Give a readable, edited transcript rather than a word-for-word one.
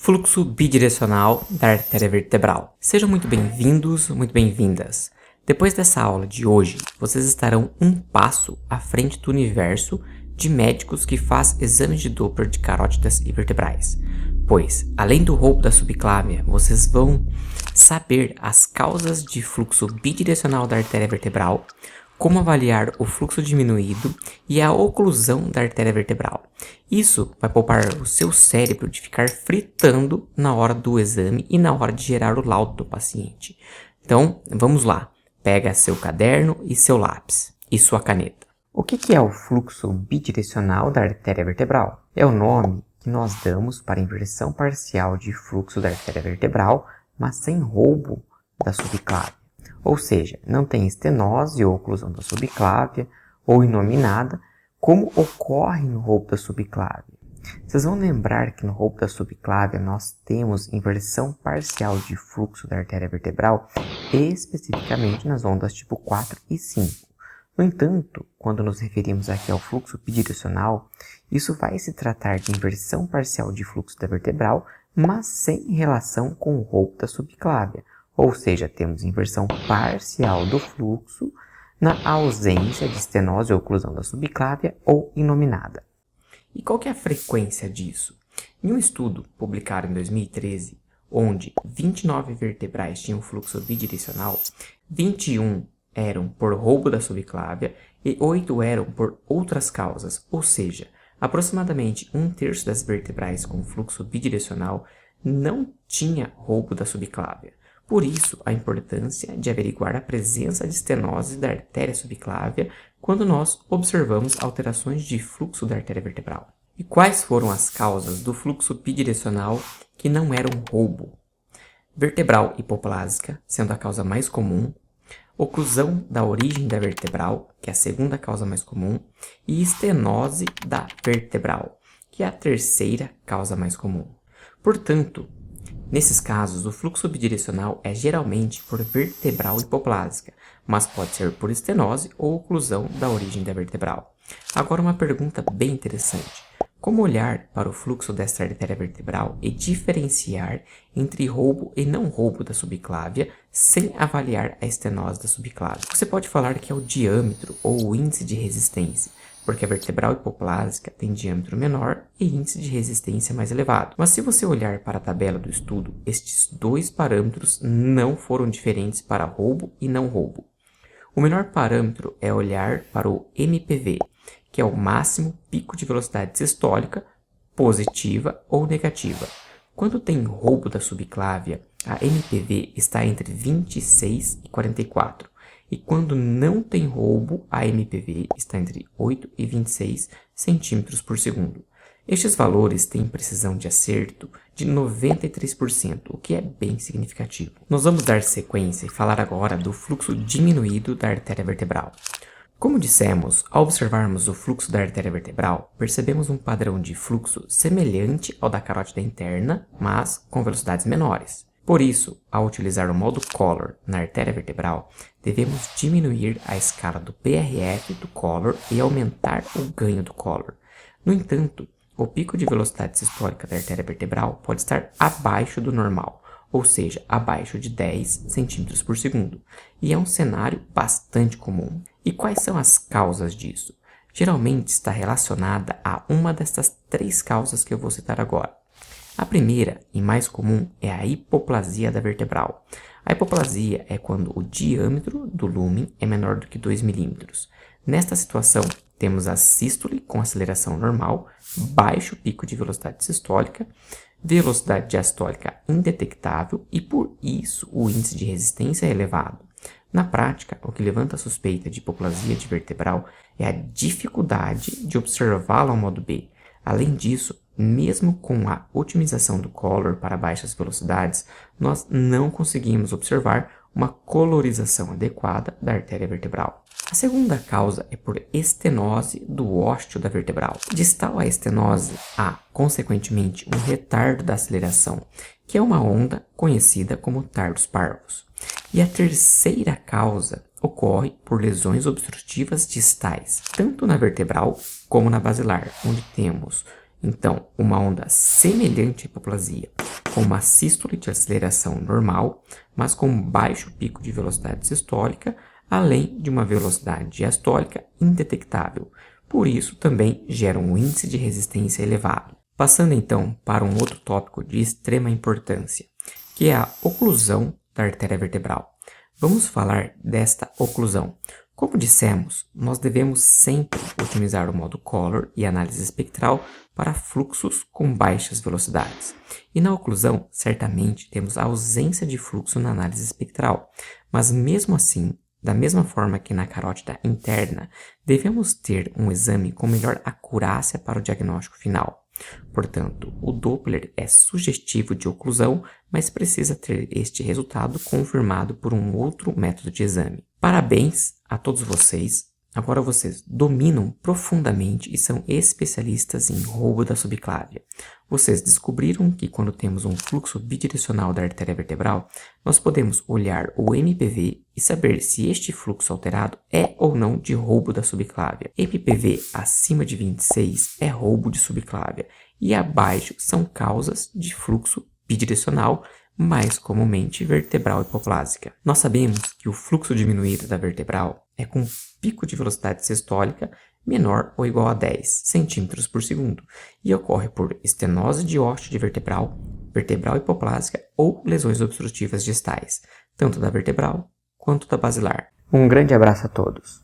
Fluxo bidirecional da artéria vertebral. Sejam muito bem-vindos, muito bem-vindas. Depois dessa aula de hoje, vocês estarão um passo à frente do universo de médicos que faz exames de Doppler de carótidas e vertebrais. Pois, além do roubo da subclávia, vocês vão saber as causas de fluxo bidirecional da artéria vertebral, como avaliar o fluxo diminuído e a oclusão da artéria vertebral. Isso vai poupar o seu cérebro de ficar fritando na hora do exame e na hora de gerar o laudo do paciente. Então, vamos lá. Pega seu caderno e seu lápis e sua caneta. O que é o fluxo bidirecional da artéria vertebral? É o nome que nós damos para a inversão parcial de fluxo da artéria vertebral, mas sem roubo da subclávia. Ou seja, não tem estenose ou oclusão da subclávia ou inominada, como ocorre no roubo da subclávia. Vocês vão lembrar que no roubo da subclávia nós temos inversão parcial de fluxo da artéria vertebral, especificamente nas ondas tipo 4 e 5. No entanto, quando nos referimos aqui ao fluxo bidirecional, isso vai se tratar de inversão parcial de fluxo da vertebral, mas sem relação com o roubo da subclávia. Ou seja, temos inversão parcial do fluxo na ausência de estenose ou oclusão da subclávia ou inominada. E qual que é a frequência disso? Em um estudo publicado em 2013, onde 29 vertebrais tinham fluxo bidirecional, 21 eram por roubo da subclávia e 8 eram por outras causas, ou seja, aproximadamente 1/3 das vertebrais com fluxo bidirecional não tinha roubo da subclávia. Por isso, a importância de averiguar a presença de estenose da artéria subclávia quando nós observamos alterações de fluxo da artéria vertebral. E quais foram as causas do fluxo bidirecional que não eram roubo? Vertebral hipoplásica, sendo a causa mais comum, oclusão da origem da vertebral, que é a segunda causa mais comum, e estenose da vertebral, que é a terceira causa mais comum. Portanto, nesses casos, o fluxo bidirecional é geralmente por vertebral hipoplásica, mas pode ser por estenose ou oclusão da origem da vertebral. Agora uma pergunta bem interessante. Como olhar para o fluxo desta artéria vertebral e diferenciar entre roubo e não roubo da subclávia sem avaliar a estenose da subclávia? Você pode falar que é o diâmetro ou o índice de resistência, porque a vertebral hipoplásica tem diâmetro menor e índice de resistência mais elevado. Mas se você olhar para a tabela do estudo, estes dois parâmetros não foram diferentes para roubo e não roubo. O melhor parâmetro é olhar para o MPV, que é o máximo pico de velocidade sistólica, positiva ou negativa. Quando tem roubo da subclávia, a MPV está entre 26 e 44. E quando não tem roubo, a MPV está entre 8 e 26 centímetros por segundo. Estes valores têm precisão de acerto de 93%, o que é bem significativo. Nós vamos dar sequência e falar agora do fluxo diminuído da artéria vertebral. Como dissemos, ao observarmos o fluxo da artéria vertebral, percebemos um padrão de fluxo semelhante ao da carótida interna, mas com velocidades menores. Por isso, ao utilizar o modo Color na artéria vertebral, devemos diminuir a escala do PRF do Color e aumentar o ganho do Color. No entanto, o pico de velocidade sistólica da artéria vertebral pode estar abaixo do normal, ou seja, abaixo de 10 centímetros por segundo, e é um cenário bastante comum. E quais são as causas disso? Geralmente está relacionada a uma destas três causas que eu vou citar agora. A primeira e mais comum é a hipoplasia da vertebral. A hipoplasia é quando o diâmetro do lúmen é menor do que 2 milímetros. Nesta situação, temos a sístole com aceleração normal, baixo pico de velocidade sistólica, velocidade diastólica indetectável e, por isso, o índice de resistência é elevado. Na prática, o que levanta a suspeita de hipoplasia de vertebral é a dificuldade de observá-la ao modo B. Além disso, mesmo com a otimização do color para baixas velocidades, nós não conseguimos observar uma colorização adequada da artéria vertebral. A segunda causa é por estenose do ósteo da vertebral. Distal à estenose, há, consequentemente, um retardo da aceleração, que é uma onda conhecida como tardos parvos. E a terceira causa ocorre por lesões obstrutivas distais, tanto na vertebral como na basilar, onde temos Então, uma onda semelhante à hipoplasia, com uma sístole de aceleração normal, mas com baixo pico de velocidade sistólica, além de uma velocidade diastólica indetectável. Por isso, também gera um índice de resistência elevado. Passando então para um outro tópico de extrema importância, que é a oclusão da artéria vertebral. Vamos falar desta oclusão. Como dissemos, nós devemos sempre otimizar o modo Color e análise espectral para fluxos com baixas velocidades. E na oclusão, certamente temos a ausência de fluxo na análise espectral, mas mesmo assim, da mesma forma que na carótida interna, devemos ter um exame com melhor acurácia para o diagnóstico final. Portanto, o Doppler é sugestivo de oclusão, mas precisa ter este resultado confirmado por um outro método de exame. Parabéns a todos vocês! Agora vocês dominam profundamente e são especialistas em roubo da subclávia. Vocês descobriram que quando temos um fluxo bidirecional da artéria vertebral, nós podemos olhar o MPV e saber se este fluxo alterado é ou não de roubo da subclávia. MPV acima de 26 é roubo de subclávia e abaixo são causas de fluxo bidirecional, mais comumente vertebral hipoplásica. Nós sabemos que o fluxo diminuído da vertebral é com pico de velocidade sistólica menor ou igual a 10 centímetros por segundo e ocorre por estenose dióstide vertebral, vertebral hipoplásica ou lesões obstrutivas distais, tanto da vertebral quanto da basilar. Um grande abraço a todos!